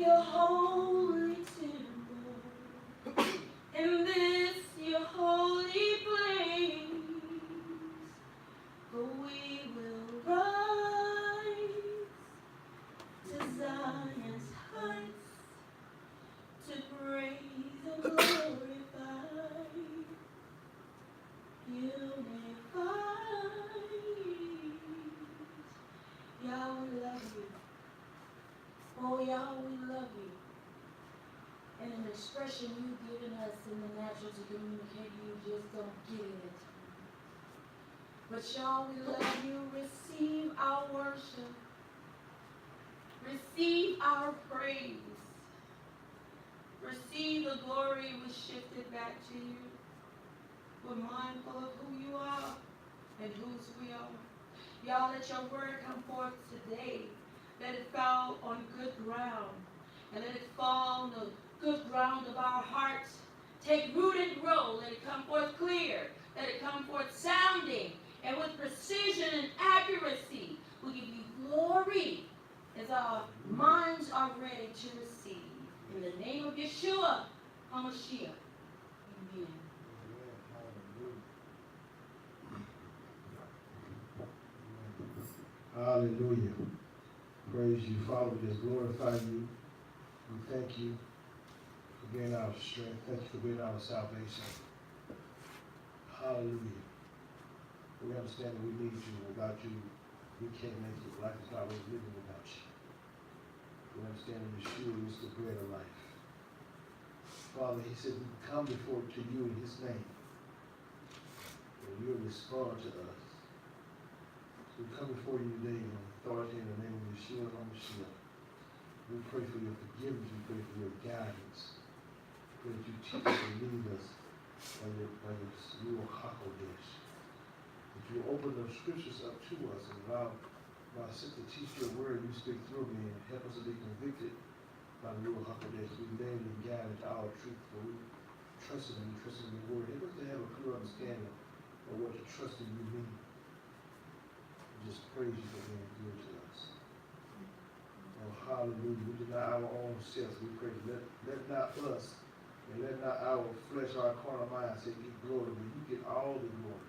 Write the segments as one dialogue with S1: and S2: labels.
S1: your holy temple, in this your holy place, for we will rise to Zion's heights to praise and glorify, unified. Yah, we love you. Oh, Yah, we love you. And an expression you've given us in the natural to communicate, you just don't get it. But Yah, we love you. Receive our worship. Receive our praise. Receive the glory we shifted back to you. We're mindful of who you are and whose we are. Y'all, let your word come forth today. Let it fall on good ground. And let it fall on the good ground of our hearts. Take root and grow. Let it come forth clear. Let it come forth sounding. And with precision and accuracy, we give you glory as our minds are ready to receive. In the name of Yeshua HaMashiach. Amen.
S2: Hallelujah. Praise you, Father. We just glorify you. We thank you for being our strength. Thank you for being our salvation. Hallelujah. We understand that we need you. Without you, we can't make it. Life is not worth living without you. We understand that Yeshua is the bread of life. Father, he said we can come before to you in his name. And you'll respond to us. We come before you today in authority in the name of Yeshua HaMashiach. We pray for your forgiveness. We pray for your guidance. We pray that you teach us and lead us by your HaKodesh. That you open the scriptures up to us and allow my sister to teach your word. You speak through me and help us to be convicted by the Ruach HaKodesh. We led and guided to our truth, for we trust in you, trust in your word. Help us to have a clear understanding of what to trust in you means. Just praise you for being good to us. Oh, hallelujah. We deny our own selves. We pray, let not us and let not our flesh, our carnal mind say, get glory, but you get all the glory.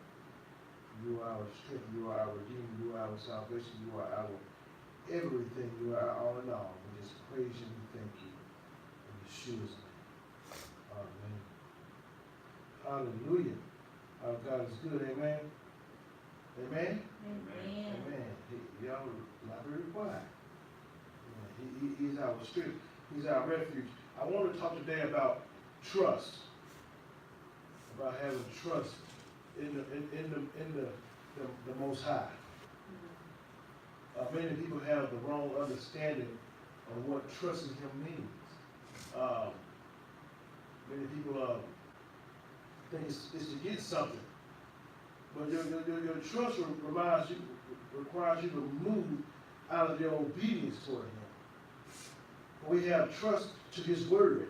S2: You are our strength. You are our redeemer. You are our salvation. You are our everything. You are our all in all. We just praise you and thank you. In Yeshua's name. Amen. Hallelujah. Our God is good. Amen. Amen?
S1: Amen.
S2: Amen. Y'all not very quiet. He's our strength. He's our refuge. I want to talk today about trust. About having trust in the Most High. Many people have the wrong understanding of what trusting Him means. Many people think it's to get something. But your trust requires you to move out of your obedience toward Him. We have trust to His word.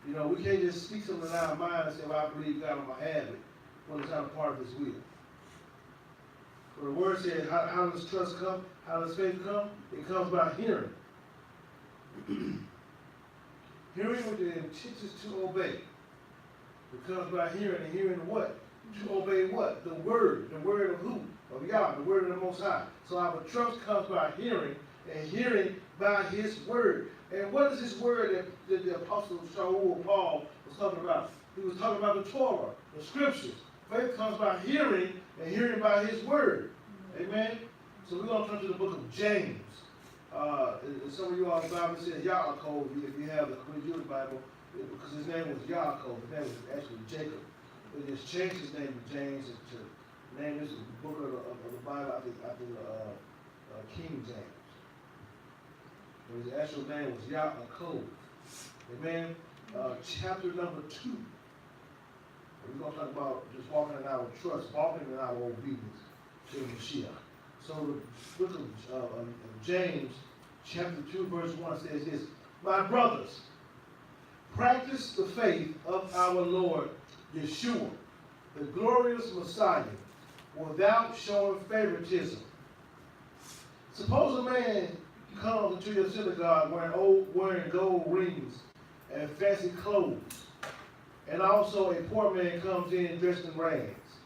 S2: You know, we can't just speak something in our mind and say, well, I believe God, I'm going to have it, when it's not a part of His will. For the word says, how does trust come? How does faith come? It comes by hearing. Hearing with the intentions to obey. It comes by hearing, and hearing what? To obey what? The word. The word of who? Of Yah, the word of the Most High. So our trust comes by hearing, and hearing by His word. And what is His word that the Apostle Shaul Paul was talking about? He was talking about the Torah, the scriptures. Faith comes by hearing, and hearing by His word. Amen? So we're going to turn to the book of James. Some of you all, the Bible says Yaakov, if you have the Queen Jewish Bible, because his name was Yaakov. His name was actually Jacob. They just changed his name to James to name this book of the Bible after King James. But his actual name was Yaakov. Amen? Chapter number 2. We're going to talk about just walking in our trust, walking in our obedience to Mashiach. So the book of James, chapter 2, verse 1 says this: My brothers, practice the faith of our Lord Yeshua, the glorious Messiah, without showing favoritism. Suppose a man comes into your synagogue wearing gold rings and fancy clothes, and also a poor man comes in dressed in rags,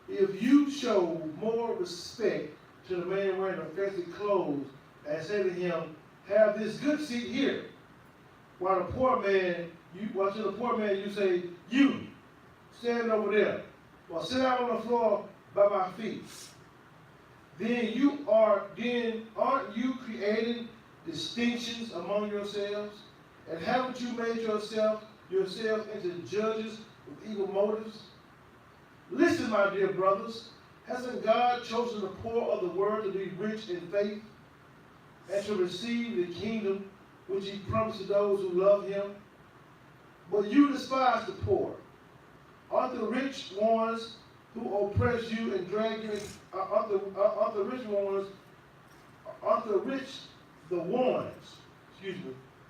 S2: if you show more respect to the man wearing the fancy clothes and say to him, have this good seat here, while to the poor man you say, you, stand over there, or sit down on the floor by my feet, then aren't you creating distinctions among yourselves? And haven't you made yourselves into judges with evil motives? Listen, my dear brothers, hasn't God chosen the poor of the world to be rich in faith and to receive the kingdom which he promised to those who love him? But you despise the poor. Aren't the rich ones who oppress you and drag you in, aren't the ones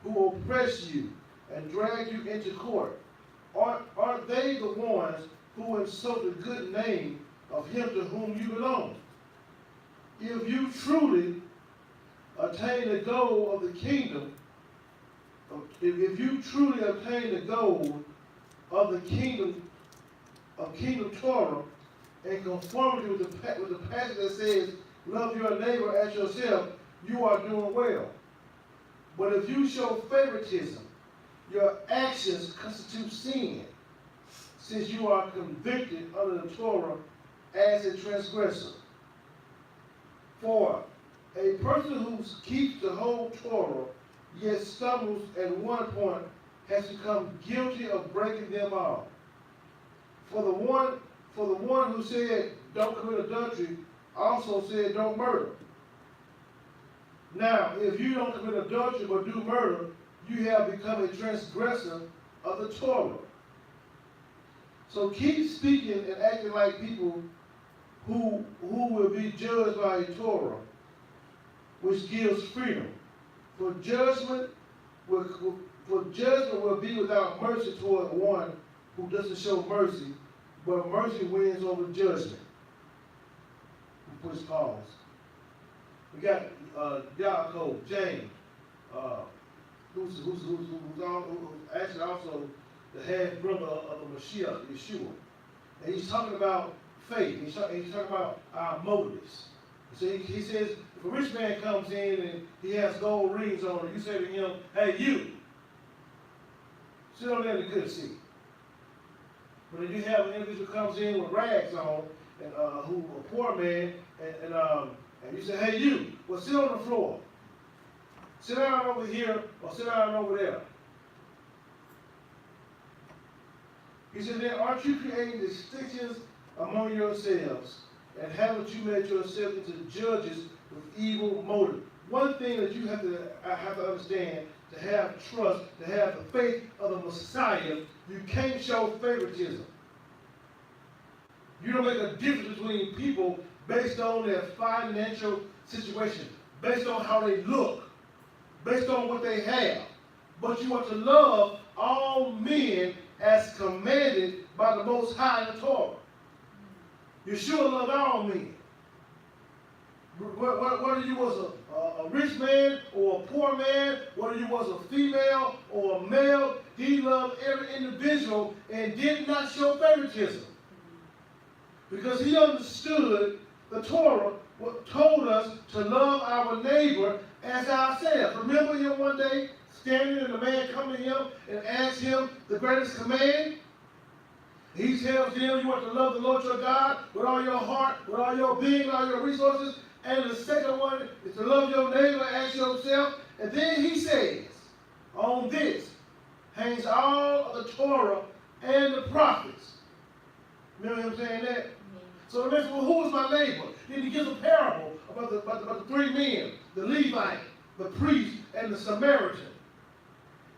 S2: who oppress you and drag you into court? Aren't they the ones who insult the good name of him to whom you belong? If you truly attain the goal of the kingdom, if you truly obtain the goal of the kingdom Torah in conformity with the passage that says, love your neighbor as yourself, you are doing well. But if you show favoritism, your actions constitute sin, since you are convicted under the Torah as a transgressor. For a person who keeps the whole Torah, yet stumbles at one point, has become guilty of breaking them all. For the one who said, don't commit adultery, also said, don't murder. Now, if you don't commit adultery but do murder, you have become a transgressor of the Torah. So keep speaking and acting like people who will be judged by a Torah, which gives freedom. For judgment will be without mercy toward one who doesn't show mercy, but mercy wins over judgment. We push pause. We got Yaakov, James, who's actually also the half brother of the Mashiach, Yeshua. And he's talking about faith. He's talking about our motives. So he says, if a rich man comes in and he has gold rings on, and you say to him, hey, you, sit on there in the good seat. But if you have an individual who comes in with rags on, and who a poor man, and you say, hey, you, well, sit on the floor. Sit down over here or sit down over there. He said, then aren't you creating distinctions among yourselves? And haven't you made yourself into judges with evil motive? One thing that you have to understand, to have trust, to have the faith of the Messiah, you can't show favoritism. You don't make a difference between people based on their financial situation, based on how they look, based on what they have. But you want to love all men as commanded by the Most High in the Torah. Yeshua loved all men. Whether you was a rich man or a poor man, whether you was a female or a male, he loved every individual and did not show favoritism. Because he understood the Torah told us to love our neighbor as ourselves. Remember him one day standing and the man come to him and ask him the greatest command? He tells them you want to love the Lord your God with all your heart, with all your being, with all your resources. And the second one is to love your neighbor as yourself. And then he says, on this hangs all of the Torah and the prophets. Remember him saying that? So the next one, who is my neighbor? Then he gives a parable about the three men, the Levite, the priest, and the Samaritan.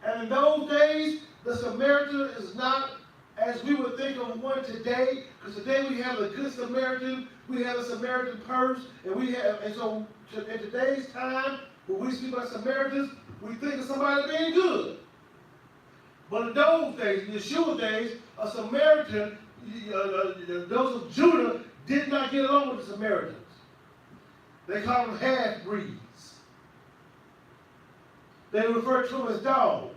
S2: And in those days, the Samaritan is not as we would think of one today, because today we have the Good Samaritan, we have a Samaritan purse, and so in today's time, when we speak about Samaritans, we think of somebody being good. But in those days, in Yeshua's days, a Samaritan, those of Judah did not get along with the Samaritans. They called them half-breeds. They referred to them as dogs.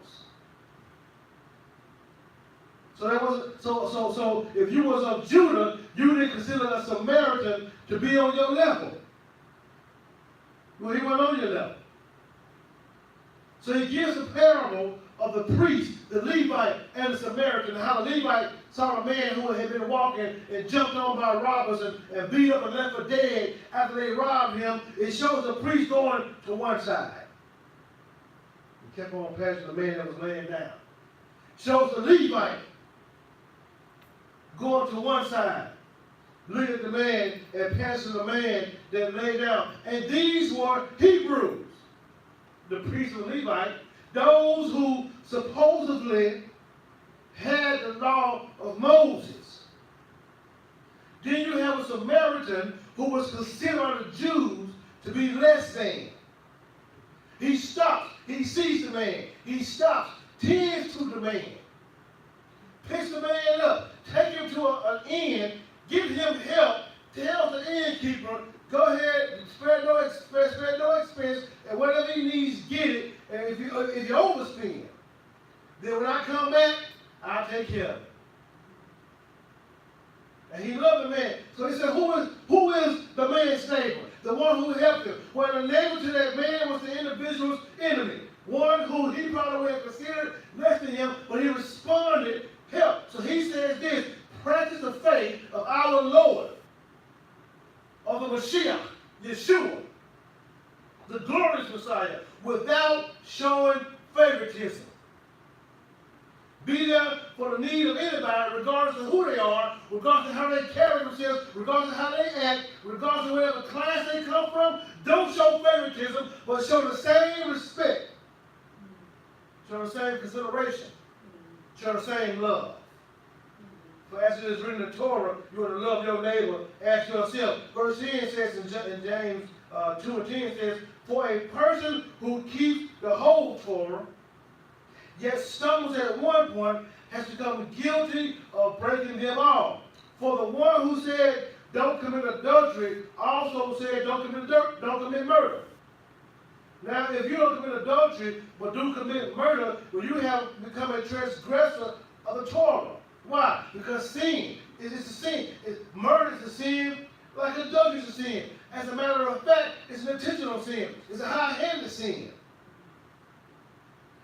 S2: So that was so if you was of Judah, you didn't consider a Samaritan to be on your level. Well, he wasn't on your level. So he gives a parable of the priest, the Levite, and the Samaritan, and how the Levite saw a man who had been walking and jumped on by robbers and beat up and left for dead after they robbed him. It shows the priest going to one side. He kept on passing the man that was laying down. Shows the Levite going to one side, looking at the man and passing the man that lay down. And these were Hebrews, the priest and Levite, those who supposedly had the law of Moses. Then you have a Samaritan who was considered by the Jews to be less than. He stops, he sees the man, he stops, tends to the man, picks the man up, take him to an inn, give him help, tells the innkeeper, go ahead, spare no expense, and whatever he needs, get it. And if you overspend, then when I come back, I'll take care of it. And he loved the man. So he said, who is the man's neighbor? The one who helped him. Well, the neighbor to that man was the individual's enemy. One who he probably would have considered less than him, but he responded, help. So he says this, practice the faith of our Lord, of the Mashiach, Yeshua, the glorious Messiah, without showing favoritism. Be there for the need of anybody, regardless of who they are, regardless of how they carry themselves, regardless of how they act, regardless of whatever class they come from. Don't show favoritism, but show the same respect. Show the same consideration. Show the same love. For as it is written in the Torah, you are to love your neighbor as yourself. Verse 10 says in James 2:10 says, for a person who keeps the whole Torah, yet stumbles at one point, has become guilty of breaking them all. For the one who said, don't commit adultery, also said, don't commit murder. Now, if you don't commit adultery, but do commit murder, well, you have become a transgressor of the Torah. Why? Because sin is a sin. Murder is a sin, like adultery is a sin. As a matter of fact, it's an intentional sin. It's a high-handed sin.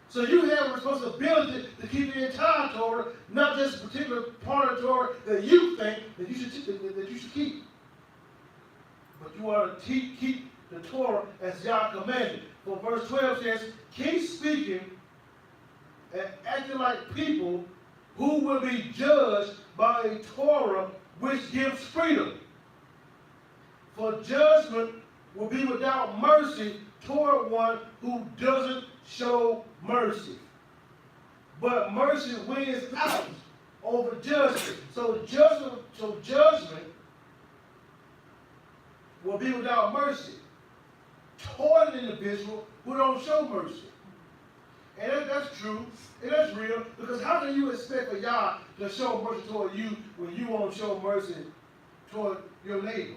S2: So you have a responsibility to keep the entire Torah, not just a particular part of the Torah that you think that you should keep. But you are to keep the Torah as Yah commanded. For verse 12 says, keep speaking and acting like people who will be judged by a Torah which gives freedom. For judgment will be without mercy toward one who doesn't show mercy. But mercy wins out over judgment. So judgment will be without mercy toward an individual who don't show mercy. And that's true, and that's real, because how can you expect for Yah to show mercy toward you when you won't show mercy toward your neighbor?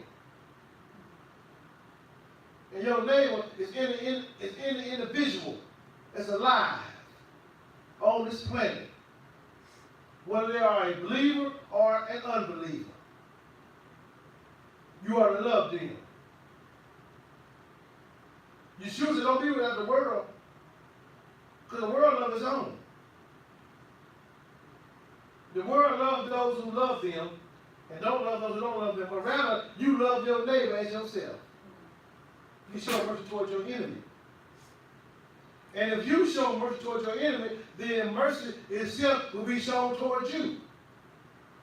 S2: And your neighbor is in the individual that's alive on this planet, whether they are a believer or an unbeliever. You are to love them. Yeshua said, don't be without the world, because the world loves its own. The world loves those who love them, and don't love those who don't love them, but rather you love your neighbor as yourself. You show mercy towards your enemy. And if you show mercy towards your enemy, then mercy itself will be shown towards you.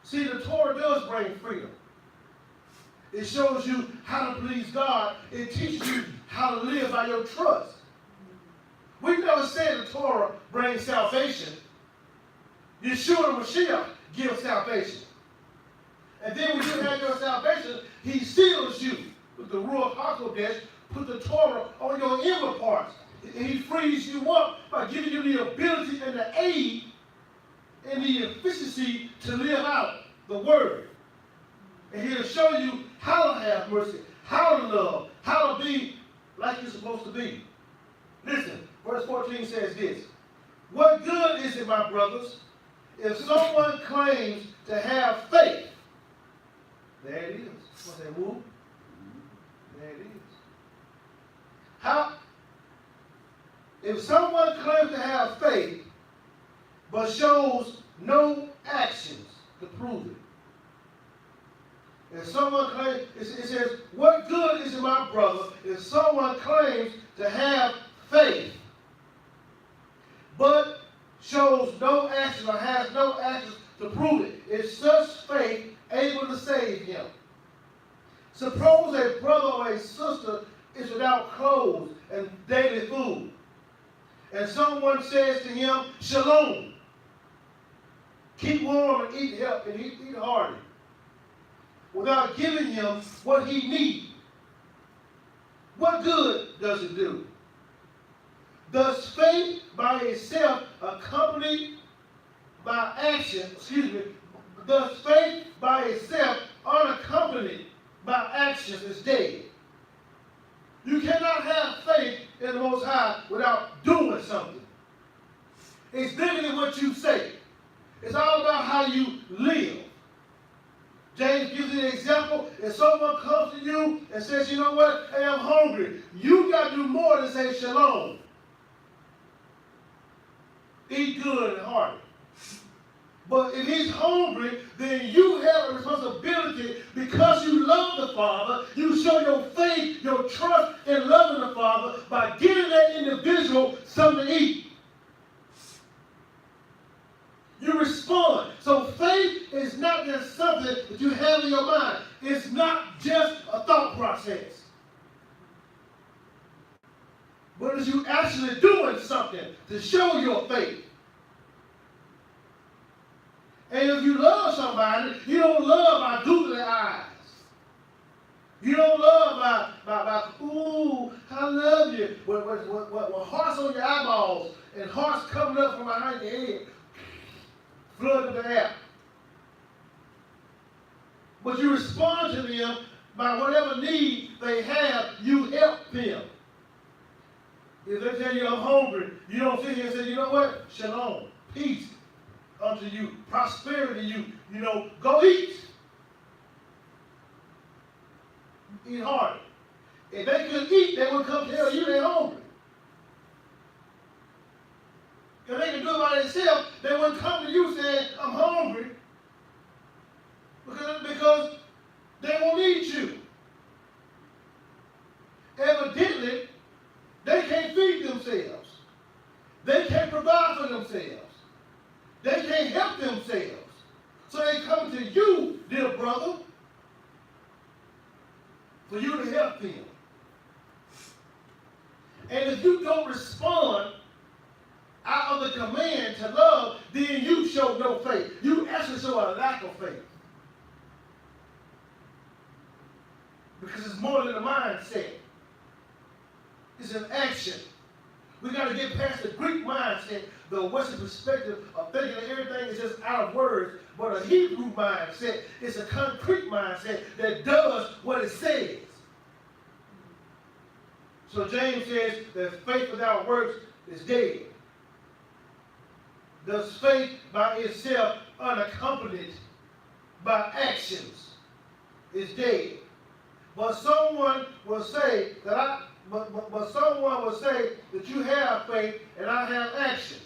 S2: See, the Torah does bring freedom. It shows you how to please God. It teaches you how to live by your trust. We never said the Torah brings salvation. Yeshua the Mashiach gives salvation. And then when you have your salvation, he seals you with the Ruach HaKodesh, put the Torah on your inner parts. And he frees you up by giving you the ability and the aid and the efficiency to live out the word. And he'll show you how to have mercy, how to love, how to be like you're supposed to be. Listen, Verse 14 says this. What good is it, my brothers, if someone claims to have faith? There it is. What's that, woo? There it is. How? If someone claims to have faith, but shows no actions to prove it. If someone claims, it says, what good is it, my brother, if someone claims to have faith, but shows no action or has no actions to prove it? Is such faith able to save him? Suppose a brother or a sister is without clothes and daily food, and someone says to him, Shalom, keep warm and eat hearty, without giving him what he needs. What good does it do? Does faith by itself accompanied by action, does faith by itself unaccompanied by actions is dead? You cannot have faith in the Most High without doing something. It's bigger than what you say. It's all about how you live. James gives you an example. If someone comes to you and says, you know what, hey, I'm hungry, you got to do more than say shalom. Eat good and hearty. But if he's hungry, then you have a responsibility because you love the Father. You show your faith, your trust in loving the Father by giving that individual something to eat. You respond. So faith is not just something that you have in your mind. It's not just a thought process. But it's you actually doing something to show your faith. And if you love somebody, you don't love by googly eyes. You don't love by ooh, I love you. With hearts on your eyeballs and hearts coming up from behind your head, flooding the air. But you respond to them by whatever need they have, you help them. If they tell you I'm hungry, you don't sit here and say, you know what? Shalom, peace unto you, prosperity you know, go eat. Eat hard. If they could eat, they would come tell you they're hungry. If they could do it by themselves, they wouldn't come to you saying, I'm hungry. Because they won't need you. Evidently, they can't feed themselves. They can't provide for themselves. They can't help themselves. So they come to you, dear brother, for you to help them. And if you don't respond out of the command to love, then you show no faith. You actually show a lack of faith. Because it's more than a mindset. It's an action. We got to get past the Greek mindset, the Western perspective of thinking that everything is just out of words, but a Hebrew mindset is a concrete mindset that does what it says. So James says that faith without works is dead. Does faith by itself unaccompanied by actions is dead. But someone will say that someone will say that you have faith and I have actions.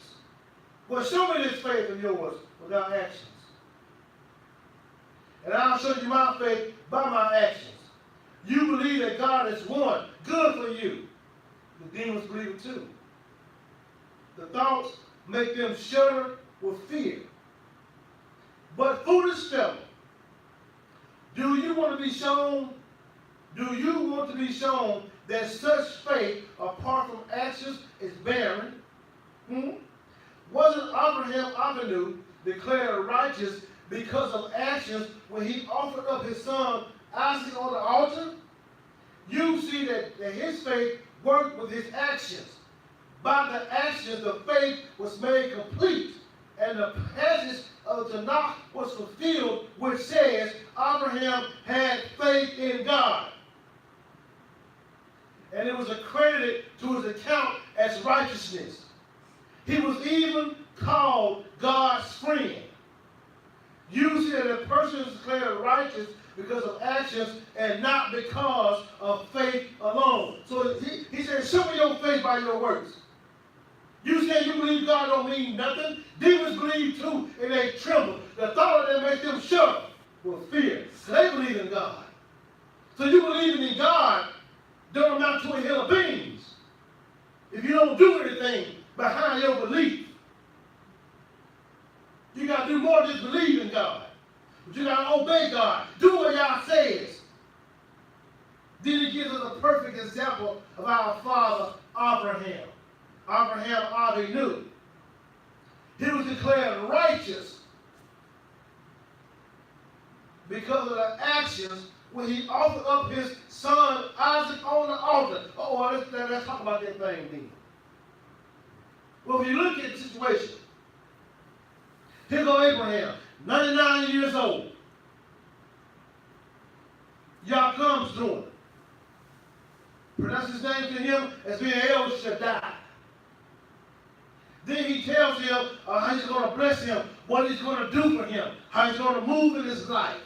S2: Well, show me this faith of yours without actions. And I'll show you my faith by my actions. You believe that God is one. Good for you. The demons believe it too. The thoughts make them shudder with fear. But foolish fellow, do you want to be shown that such faith apart from actions is barren? Wasn't Abraham Avinu declared righteous because of actions when he offered up his son Isaac on the altar? You see that his faith worked with his actions. By the actions, the faith was made complete, and the passage of Tanakh was fulfilled, which says Abraham had faith in God. and it was accredited to his account as righteousness. He was even called God's friend. Usually that a person is declared righteous because of actions and not because of faith alone. So he said, show me your faith by your works. You say you believe God don't mean nothing. Demons believe too, and they tremble. The thought of that makes them shudder with fear. They believe in God. So you believing in God don't amount to a hill of beans if you don't do anything behind your belief. You got to do more than just believe in God. But you got to obey God. Do what God says. Then he gives us a perfect example of our father Abraham. Abraham Avinu. He was declared righteous because of the actions when he offered up his son Isaac on the altar. Oh, let's talk about that thing then. Well, if you look at the situation, here go Abraham, 99 years old. Yah comes to him. Pronounce his name to him as being El Shaddai. Then he tells him how he's going to bless him, what he's going to do for him, how he's going to move in his life.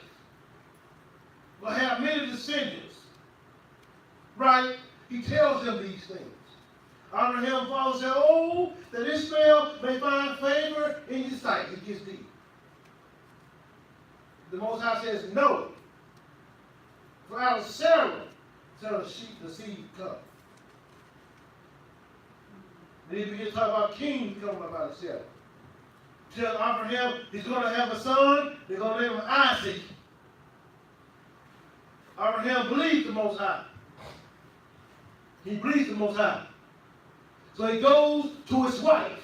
S2: Will have many descendants. Right? He tells them these things. Abraham father said, oh, that Ishmael may find favor in your sight. It gets deep. The Most High says, no. For out of Sarah shall the seed come. Then he begins to talk about kings coming up out of Sarah. Tell Abraham he's going to have a son. They're going to name him Isaac. Abraham believed the Most High. He believes the Most High. So he goes to his wife.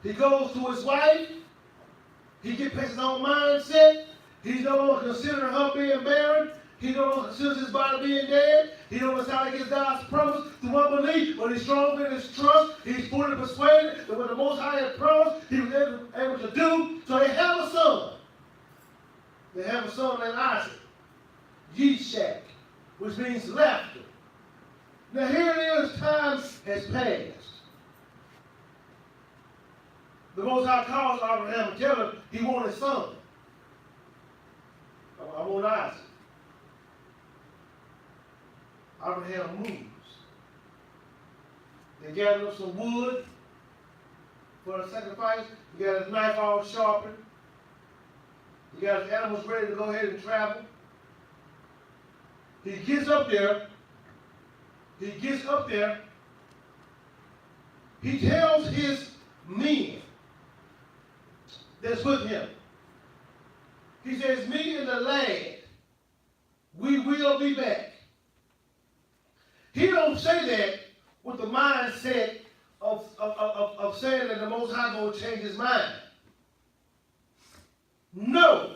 S2: He goes to his wife. He gets his own mindset. He's no longer considering her being barren. He no longer considers his body being dead. He don't understand how to get God's promise through unbelief, but he's strong in his trust. He's fully persuaded that what the Most High had promised, he was able to do. So they have a son. They have a son named Isaac. Yishak, which means laughter. Now here it is, time has passed. The Most High calls Abraham and tells him he wants his son. I want Isaac. Abraham moves. They gathered up some wood for the sacrifice. He got his knife all sharpened. He got his animals ready to go ahead and travel. He gets up there. He tells his men that's with him. He says, me and the lad, we will be back. He don't say that with the mindset of saying that the Most High going to change his mind. No.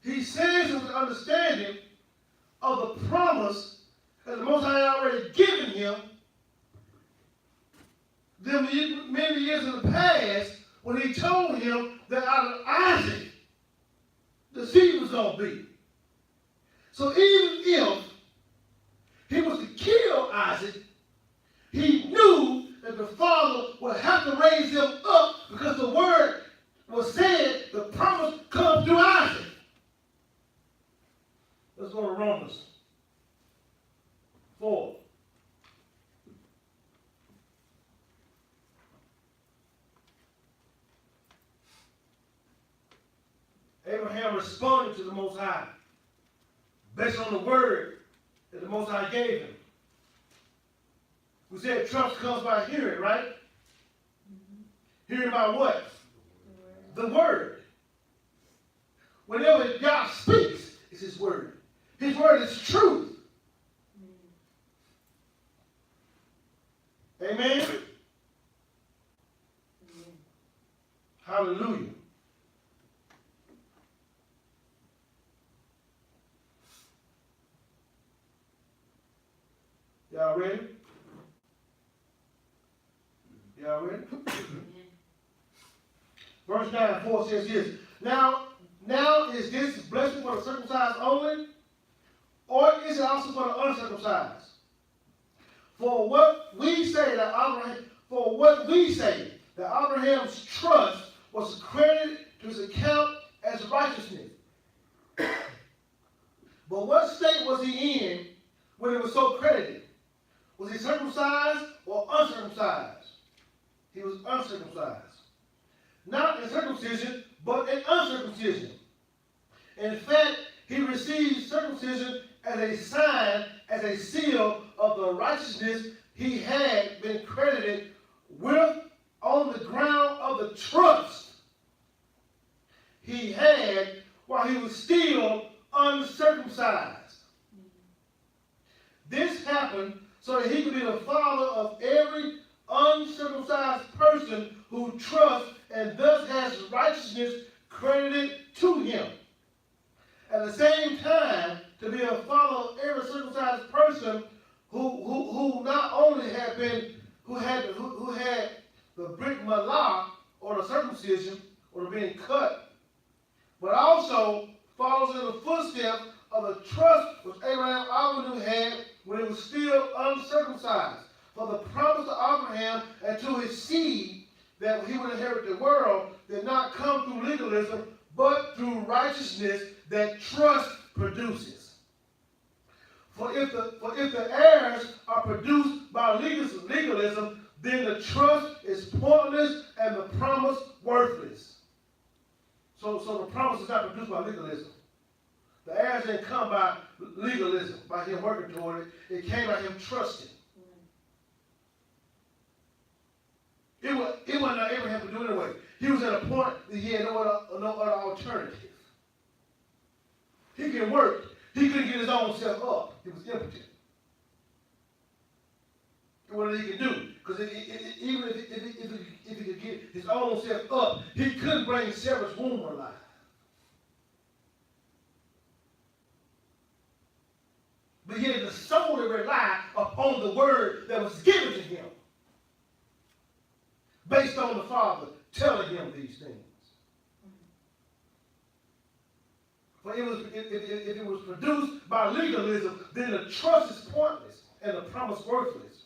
S2: He says with the understanding of the promise that the Most High had already given him them many years in the past when he told him that out of Isaac the seed was going to be. So even if he was to kill Isaac, he knew that the father would have to raise him up because the word was said, the promise comes through Isaac. Let's go to Romans 4. Abraham responded to the Most High based on the word that the Most High gave him. We said trust comes by hearing, right? Mm-hmm. Hearing by what? The word. Whenever God speaks, it's his word. His word is truth. Mm-hmm. Amen? Mm-hmm. Hallelujah. Y'all ready? Y'all ready? Verse 9, 4 says this. Now
S3: now is this blessing for the circumcised only, or is it also for the uncircumcised? For what we say that Abraham's trust was credited to his account as righteousness. But what state was he in when it was so credited? Was he circumcised or uncircumcised? He was uncircumcised. Not in circumcision, but in uncircumcision. In fact, he received circumcision as a sign, as a seal of the righteousness he had been credited with on the ground of the trust he had while he was still uncircumcised. This happened so that he could be the father of every uncircumcised person who trusts and thus has righteousness credited to him. At the same time, to be a father of every circumcised person who not only had been who had the brit malah, or the circumcision, or the being cut, but also follows in the footsteps of the trust which Abraham Avinu had when he was still uncircumcised. For the promise to Abraham and to his seed that he would inherit the world did not come through legalism, but through righteousness that trust produces. For if the heirs are produced by legalism, then the trust is pointless and the promise worthless. So the promise is not produced by legalism. The heirs didn't come by legalism, by him working toward it. It came by him trusting. It wasn't that Abraham could do it anyway. He was at a point that he had no other alternative. He could work. He couldn't get his own self up. He was impotent. What he could do? Because even if he could get his own self up, he couldn't bring Sarah's womb alive. But he had to solely rely upon the word that was given to him, based on the Father telling him these things. For if it was produced by legalism, then the trust is pointless and the promise worthless.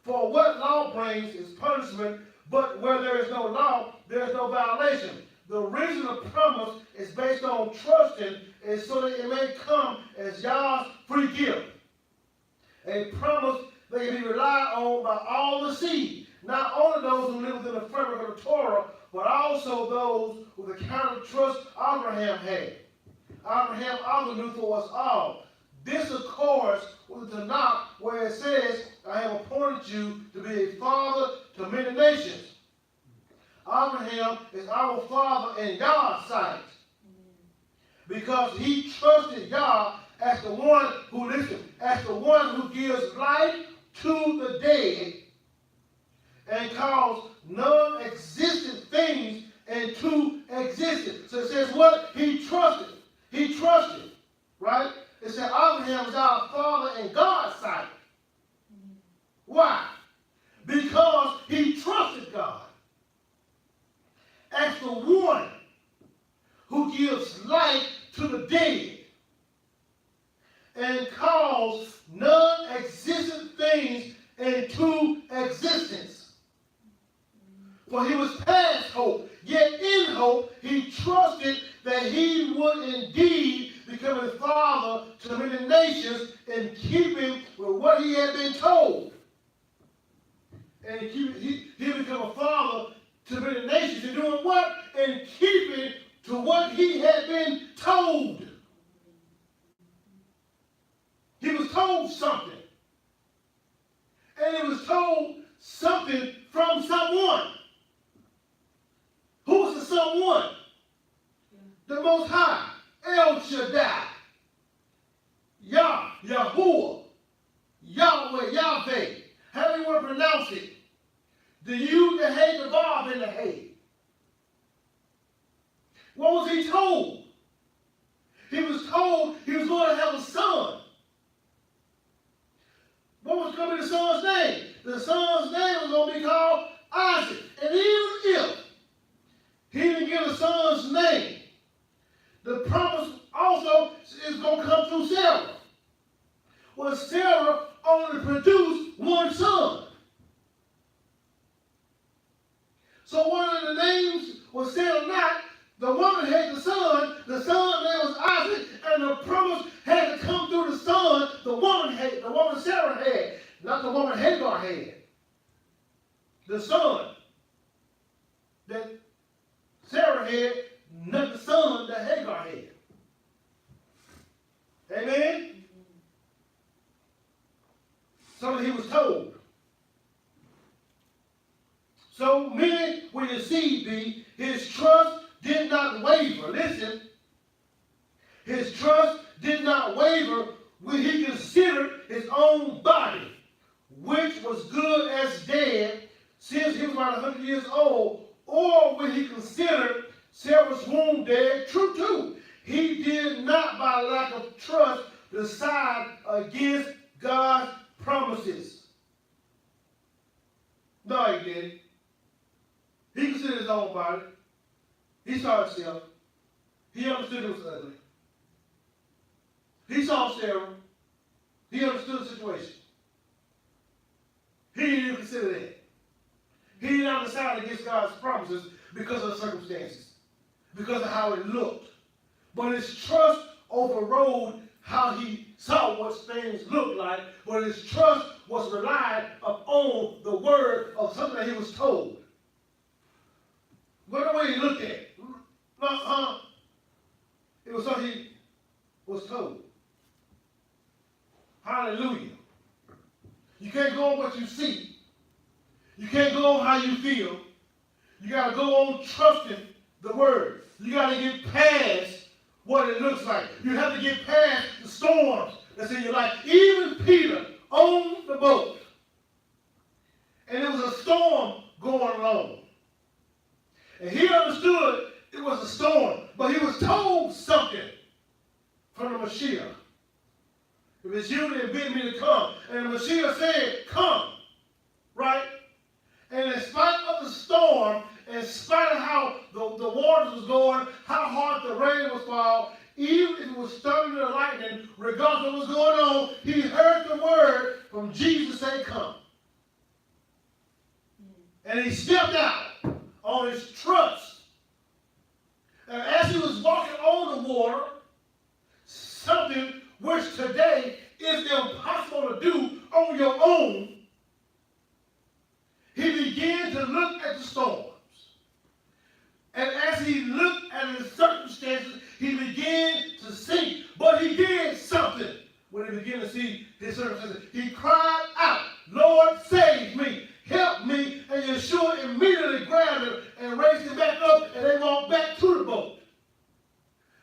S3: For what law brings is punishment, but where there is no law, there is no violation. The reason the promise is based on trusting is so that it may come as Yah's free gift. A promise that can be relied on by all the seed, not only those who live within the framework of the Torah, but also those with the kind of trust Abraham had. Abraham also knew for us all. This accords with the Tanakh, where it says, I have appointed you to be a father to many nations. Abraham is our father in God's sight, because he trusted God as the one who gives life to the dead and calls non-existent things into existence. So it says what? He trusted. He trusted, right? It said Abraham is our father in God's sight. Why? Because he trusted God as the one who gives life to the dead and calls non-existent things into existence. For he was past hope, yet in hope he trusted that he would indeed become a father to many nations in keeping with what he had been told. And he became a father to many nations in doing what? In keeping to what he had been told. He was told something. And he was told something from someone. Who was the someone? The Most High. El Shaddai. Yah, Yahuwah, Yahweh, Yahweh. How do you want to pronounce it? The U, the Hey, the Vav, and the Hey. What was he told? He was told he was going to have a son. What was going to be the son's name? The son's name was going to be called Isaac. And even if he didn't give the son's name, the promise also is going to come through Sarah. Well, Sarah only produced one son. So one of the names was Sarah not. The woman had the son name was Isaac, and the promise had to come through the son the woman Sarah had, not the woman Hagar had. The son that Sarah had, not the son that Hagar had. Amen? So he was told. So many will your seed be, his trust did not waver. Listen. His trust did not waver when he considered his own body, which was good as dead, since he was about 100 years old, or when he considered Sarah's womb dead, true too. He did not, by lack of trust, decide against God's promises. No, he didn't. He considered his own body. He saw himself. He understood it was ugly. He saw Sarah. He understood the situation. He didn't even consider that. He did not decide against God's promises because of the circumstances, because of how it looked. But his trust overrode how he saw what things looked like, but his trust was relied upon the word of something that he was told. What the way he looked at it? It was something he was told. Hallelujah. You can't go on what you see. You can't go on how you feel. You got to go on trusting the word. You got to get past what it looks like. You have to get past the storms that's in your life. Even Peter on the boat. And there was a storm going along. And he understood it was a storm, but he was told something from the Messiah. It was you that bid me to come. And the Messiah said, come. Right? And in spite of the storm, in spite of how the waters was going, how hard the rain was falling, even if it was thunder and lightning, regardless of what was going on, he heard the word from Jesus say, come. And he stepped out on his trust. And as he was walking on the water, something which today is impossible to do on your own, he began to look at the storms. And as he looked at his circumstances, he began to sink. But he did something when he began to see his circumstances. He cried out, Lord, save me, help me. And Yeshua immediately grabbed him and raised him back up, and they walked back to the boat.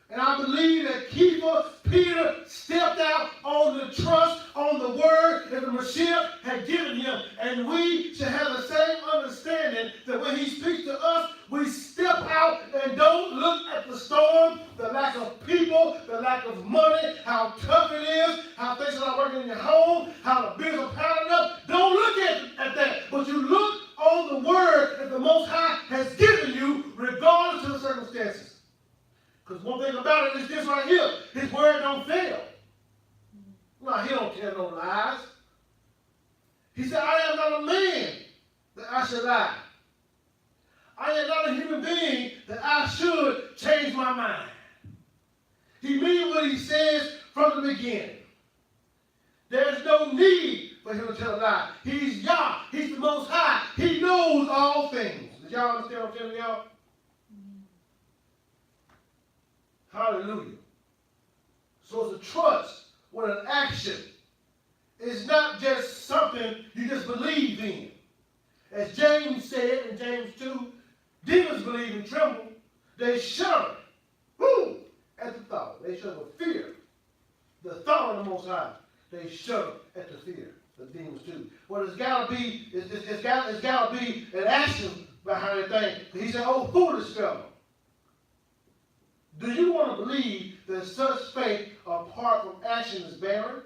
S3: And I believe that Peter stepped out on the trust, on the word that the Messiah had given him. And we should have the same understanding that when he speaks to us, we step out and don't look at the storm, the lack of people, the lack of money, how tough it is, how things are not working in your home, how the bills are piling up. Don't look at that, but you look on the word that the Most High has given you, regardless of the circumstances. Because one thing about it is this right here. His word don't fail. No, he don't tell no lies. He said, I am not a man that I should lie. I am not a human being that I should change my mind. He means what he says from the beginning. There's no need for him to tell a lie. He's Yah. He's the Most High. He knows all things. Did y'all understand what I'm telling y'all? Hallelujah. So it's a trust with an action. It's not just something you just believe in. As James said in James 2, demons believe and tremble. They shudder. Woo! At the thought. They shudder with fear. The thought of the Most High. They shudder at the fear. The demons too. Well, it's got to be. It's got to be an action behind the thing. He said, "Oh, foolish fellow. Do you want to believe that such faith apart from action is barren?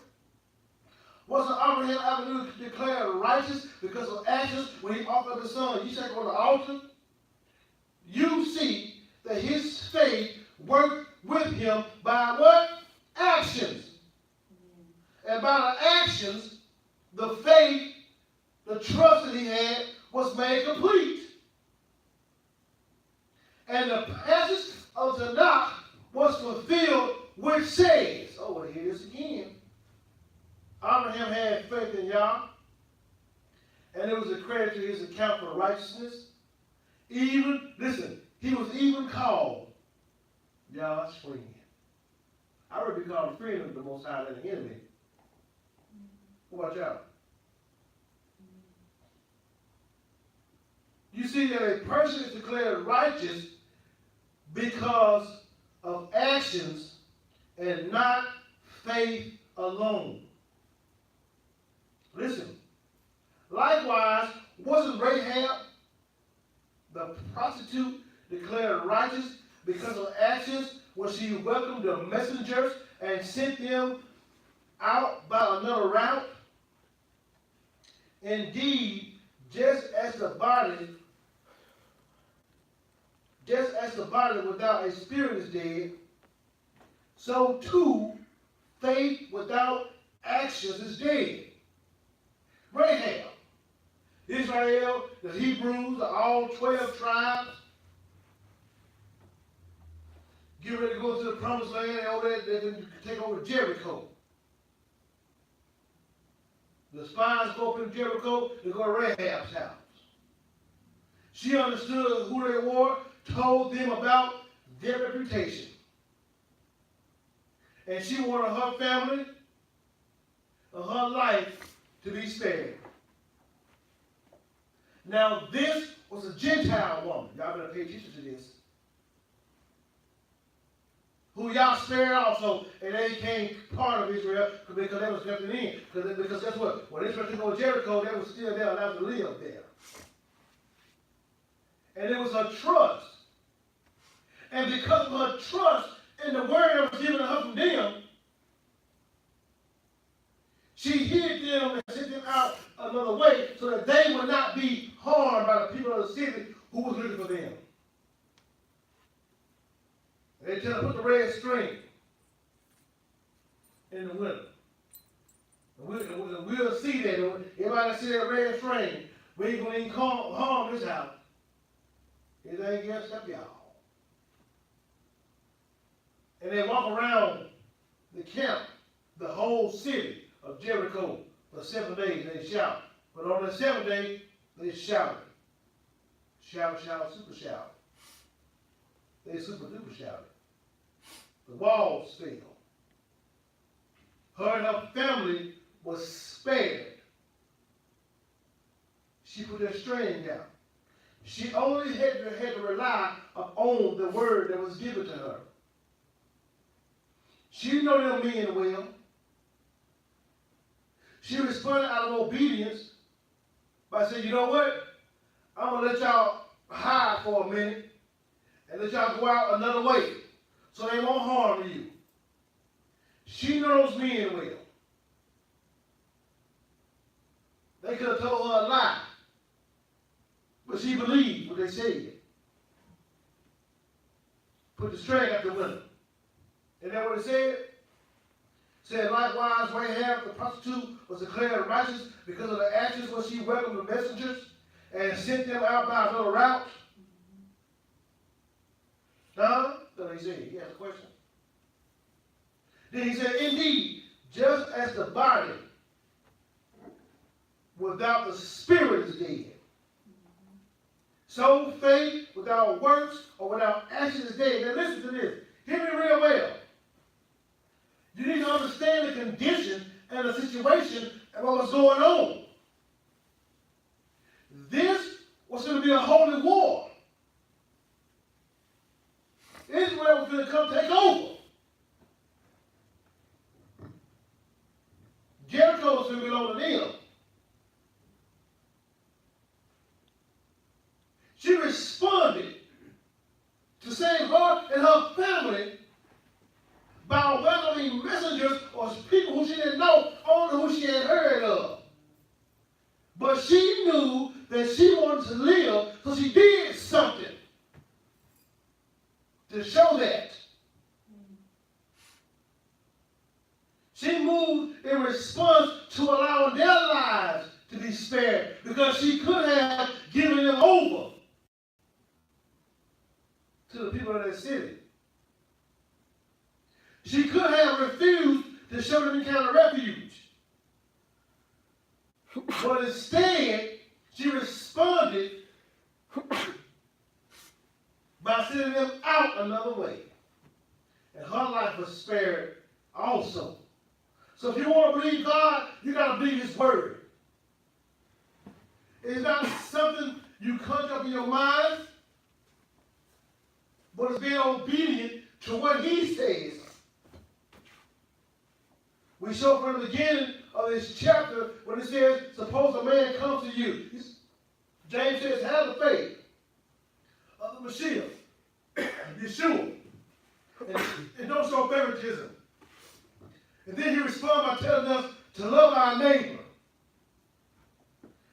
S3: Wasn't Abraham Avenue declared righteous because of actions when he offered the son? You said on the altar. You see that his faith worked with him by what? Actions. And by the actions, the faith, the trust that he had was made complete. And the passage of Tanakh was fulfilled, which says, oh, well, here it is again. Abraham had faith in Yah, and it was accredited to his account for righteousness. Even, listen, he was even called Yah's friend. I would be called a friend of the Most High than an enemy. Watch out. You see that a person is declared righteous because of actions and not faith alone. Listen. Likewise, wasn't Rahab, the prostitute, declared righteous because of actions when she welcomed the messengers and sent them out by another route? Indeed, just as the body without a spirit is dead, so too faith without actions is dead. Rahab, Israel, the Hebrews, all 12 tribes, get ready to go to the promised land, and over there they're going to take over Jericho. The spies go up in Jericho, they go to Rahab's house. She understood who they were, told them about their reputation. And she wanted her family and her life to be spared. Now this was a Gentile woman. Y'all better pay attention to this. Who y'all spared also, and they became part of Israel because they was nothing in. Because guess what? When Israel took over Jericho, they were still there allowed to live there. And it was her trust. And because of her trust in the word that was given to her from them, she hid them and sent them out another way so that they would not be harmed by the people of the city who was looking for them. They tell them, put the red string in the window. And we'll see that. Everybody see that red string. We ain't going to even harm this house. It ain't against up y'all. And they walk around the camp, the whole city of Jericho for 7 days. They shout. But on the 7th day, they shouted. Shout, shout, super shout. They super duper shouted. The walls fell. Her and her family was spared. She put her string down. She only had to rely upon the word that was given to her. She didn't know them men well. She responded out of obedience by saying, you know what? I'm going to let y'all hide for a minute and let y'all go out another way so they won't harm you. She knows men well. They could have told her a lie, but she believed what they said. Put the string out the window. Isn't that what it said? Said, likewise, Rahab the prostitute was declared righteous because of the actions when she welcomed the messengers and sent them out by another route. Huh? That's what he said. He asked a question. Then he said, indeed, just as the body without the spirit is dead, so faith without works or without action is dead. Now listen to this. Hear me real well. You need to understand the condition and the situation and what was going on. This was going to be a holy war. Israel was going to come take over. Jericho was going to belong to them. She responded to save her and her family by welcoming messengers or people who she didn't know, only who she had heard of. But she knew that she wanted to live, so she did something to show that. in response to allowing their lives to be spared, because she could have given them over to the people of that city. She could have refused to show them any kind of refuge. But instead, she responded by sending them out another way. And her life was spared also. So if you want to believe God, you got to believe His word. It's not something you conjure up in your mind, but it's being obedient to what He says. We show from the beginning of this chapter when it says, suppose a man comes to you. James says, have the faith of the Messiah, Yeshua, and don't show favoritism. And then he responds by telling us to love our neighbor.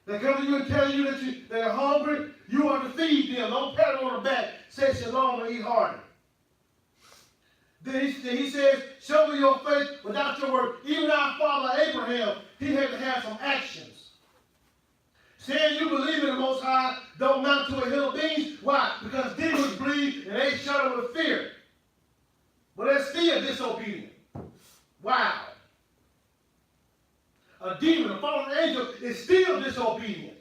S3: They come to you and tell you that they're hungry, you are to feed them. Don't pat them on the back, say shalom and eat harder. Then he says, show me your faith without your work. Even our father Abraham, he had to have some actions. Saying you believe in the Most High don't amount to a hill of beans. Why? Because demons bleed and they shudder with fear. But they're still disobedient. Wow. A demon, a fallen angel, is still disobedient.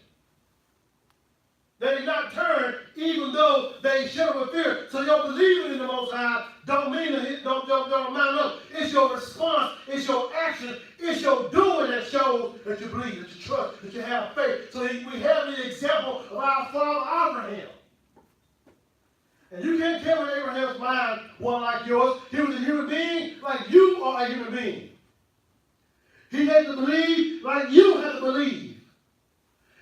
S3: They did not turn even though they shudder with fear. So your believing in the Most High don't mean don't amount up. It's your response, it's your action, it's your doing that shows that you believe, that you trust, that you have faith. So we have the example of our father Abraham. And you can't tell me Abraham's mind wasn't like yours. He was a human being like you are a human being. He had to believe like you had to believe.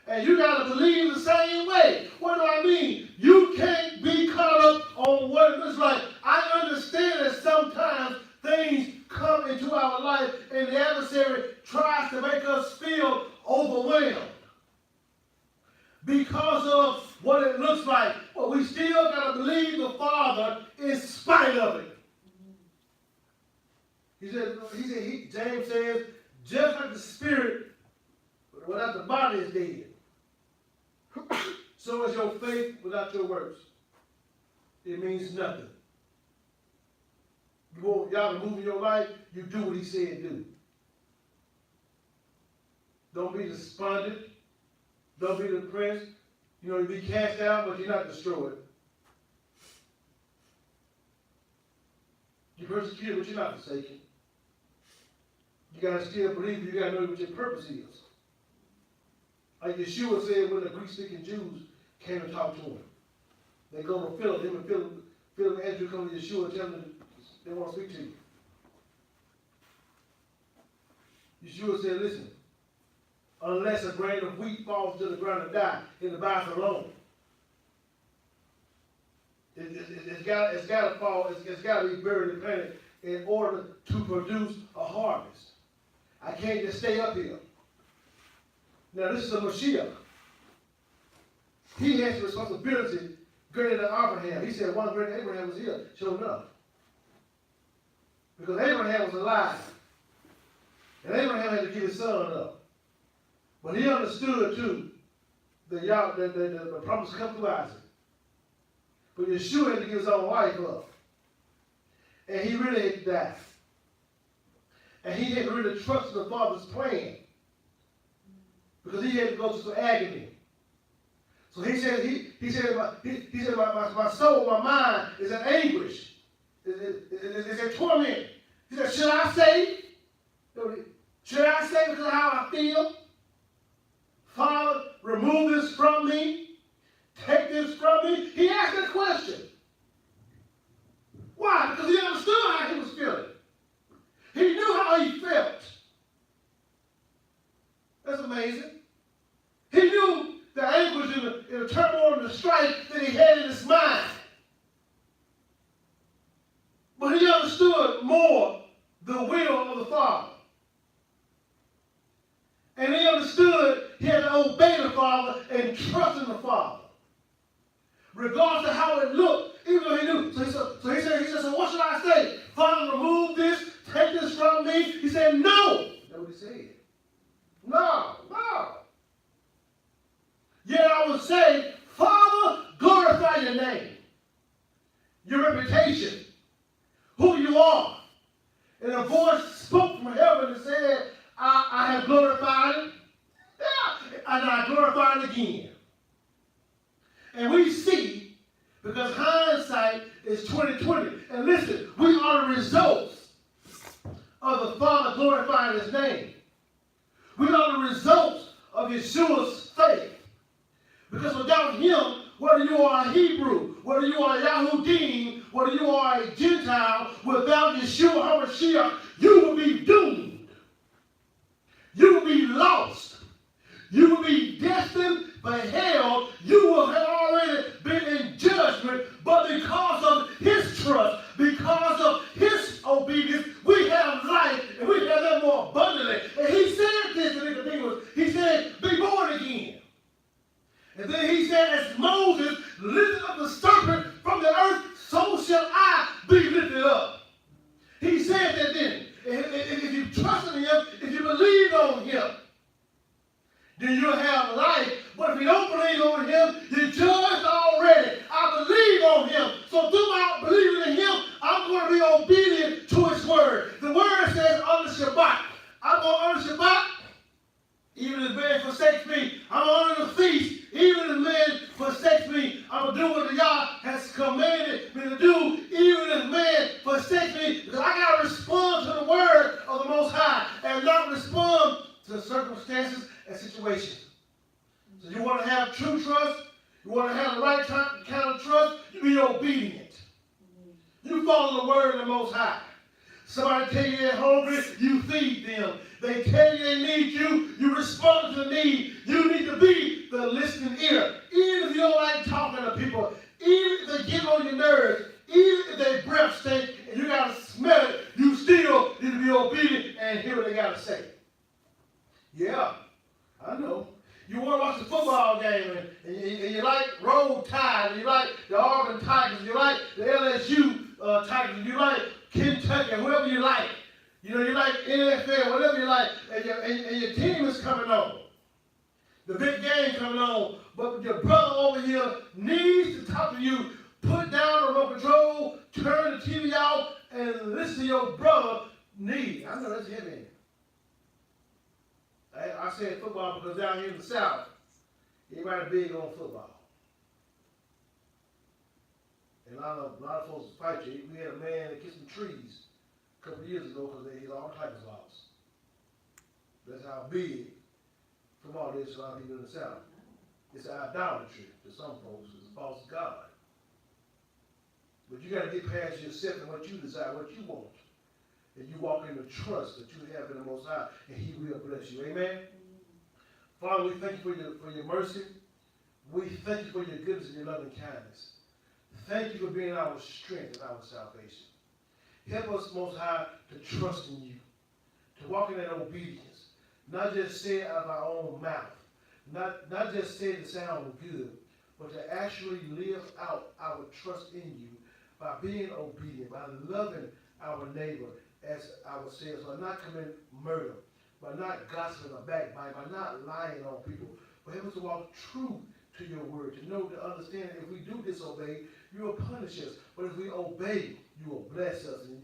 S3: And you got to believe the same way. What do I mean? You can't be caught up on what it looks like. I understand that sometimes things come into our life and the adversary tries to make us feel overwhelmed because of what it looks like. But we still got to believe the Father in spite of it. James says, just like the spirit without the body is dead, so is your faith without your works. It means nothing. You want y'all to move in your life, you do what He said do. Don't be despondent. Don't be depressed. You be cast out, but you're not destroyed. You're persecuted, but you're not forsaken. You got to still believe. You got to know what your purpose is. Like Yeshua said when the Greek-speaking Jews came and talked to him. They go to Philip. Him and Philip and Andrew come to Yeshua and tell him they want to speak to you. Yeshua said, listen, unless a grain of wheat falls to the ground and dies, it abides alone. It's got to fall, it's got to be buried and planted in order to produce a harvest. I can't just stay up here. Now this is a Mashiach. He has the responsibility greater than Abraham. He said one greater than Abraham was here, sure enough. Because Abraham was alive. And Abraham had to give his son up. But he understood too the promise come through Isaac. But Yeshua had to give his own life up. And he really had to die. And he had to really trust the Father's plan. Because he had to go through some agony. So he said, my soul, my mind is in anguish. Is in torment. He said, should I say? Should I say because of how I feel? Father, remove this from me. Take this from me. He asked that question. Why? Because he understood how he was feeling. He knew how he felt. That's amazing. He knew the anguish and the turmoil and the strife that he had in his mind. But he understood more the will of the Father. And he understood he had to obey the Father and trust in the Father. Regardless of how it looked, even though he knew. So he said, so what should I say? Father, remove this, take this from me. He said, no. what he said. No. Yet I would say, Father, glorify your name, your reputation, who you are. And a voice spoke from heaven and said, I have glorified him, and I glorify it again. And we see, because hindsight is 20/20. And listen, we are the results of the Father glorifying his name. We are the results of Yeshua's faith. Because without him, whether you are a Hebrew, whether you are a Yahudim, whether you are a Gentile, without Yeshua HaMashiach, you will be doomed. You will be lost. You will be destined for hell. You will have already been in judgment, but because of his trust, because of his obedience, we have life, and we have that more abundantly. And he said this to Nicodemus. He said, be born again. And then he said, as Moses lifted up the serpent from the earth, so shall I be lifted up. He said that then. If you trust in him, if you believe on him, then you'll have life. But if you don't believe on him, you're judged already. I believe on him. So through my believing in him, I'm going to be obedient to his word. The word says on the Shabbat. I'm going to honor Shabbat. Even if man forsakes me, I'm going to honor the feast. Even if man forsakes me, I'm going to do what the Yah has commanded me to do. Even if man forsakes me, because I got to respond to the word of the Most High and not respond to circumstances and situations. So you want to have true trust, you want to have the right kind of trust, you be obedient. You follow the word of the Most High. Somebody tell you they're hungry, you feed them. They tell you they need you, you respond to the need. You need to be the listening ear. Even if you don't like talking to people, even if they get on your nerves, even if their breath stinks and you got to smell it, you still need to be obedient and hear what they got to say. Yeah, I know. You want to watch a football game and you like Roll Tide, and you like the Auburn Tigers, you like the LSU Tigers, you like Kentucky, whoever you like. You know, you like NFL, whatever you like, and your team is coming on. The big game coming on, but your brother over here needs to talk to you. Put down the remote control, turn the TV off, and listen to your brother need. I know that's heavy. I said football because down here in the South, everybody big on football. And a lot of folks fight you. We had a man that kissed some trees a couple of years ago because they hit all types of laws. That's how big football is to a lot of people in the South. It's idolatry to some folks. It's a false god. But you got to get past yourself and what you desire, what you want. And you walk in the trust that you have in the Most High, and he will bless you. Amen? Father, we thank you for your mercy. We thank you for your goodness and your loving kindness. Thank you for being our strength and our salvation. Help us, Most High, to trust in you, to walk in that obedience, not just say it out of our own mouth, not just say it to sound good, but to actually live out our trust in you by being obedient, by loving our neighbor as ourselves, by not committing murder, by not gossiping or backbiting, by not lying on people, but help us to walk true to your word, to know, to understand that if we do disobey, you will punish us. But if we obey, you will bless us, and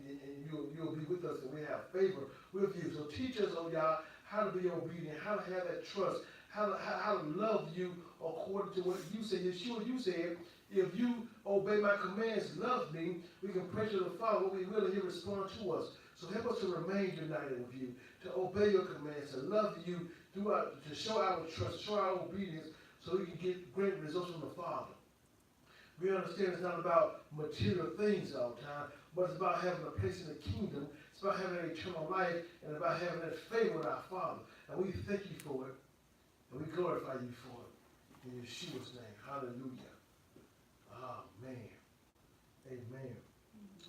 S3: you'll be with us, and we have favor with you. So teach us, oh God, how to be obedient, how to have that trust, how to love you according to what you said. Yeshua, you said, if you obey my commands, love me, we can pray to the Father what we will, and he'll respond to us. So help us to remain united with you, to obey your commands, to love you, to show our trust, show our obedience, so we can get great results from the Father. We understand it's not about material things all the time, but it's about having a place in the kingdom. It's about having an eternal life and about having that favor with our Father. And we thank you for it, and we glorify you for it. In Yeshua's name, hallelujah. Amen. Amen.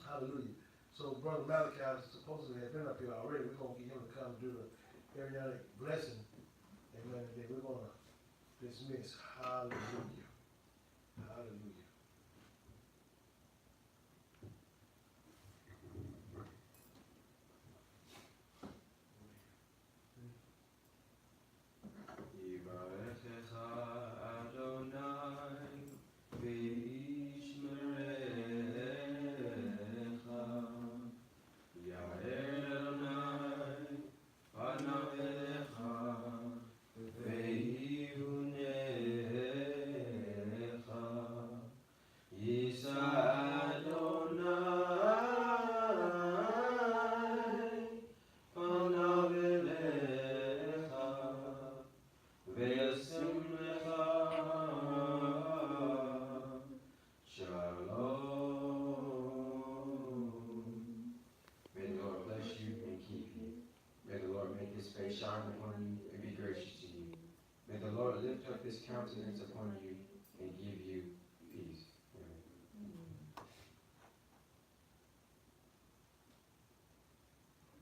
S3: Hallelujah. So Brother Malachi supposedly had been up here already. We're going to get him to come do the Arianic blessing. Amen. And then we're going to dismiss. Hallelujah. Hallelujah.
S4: lift up his countenance upon you and give you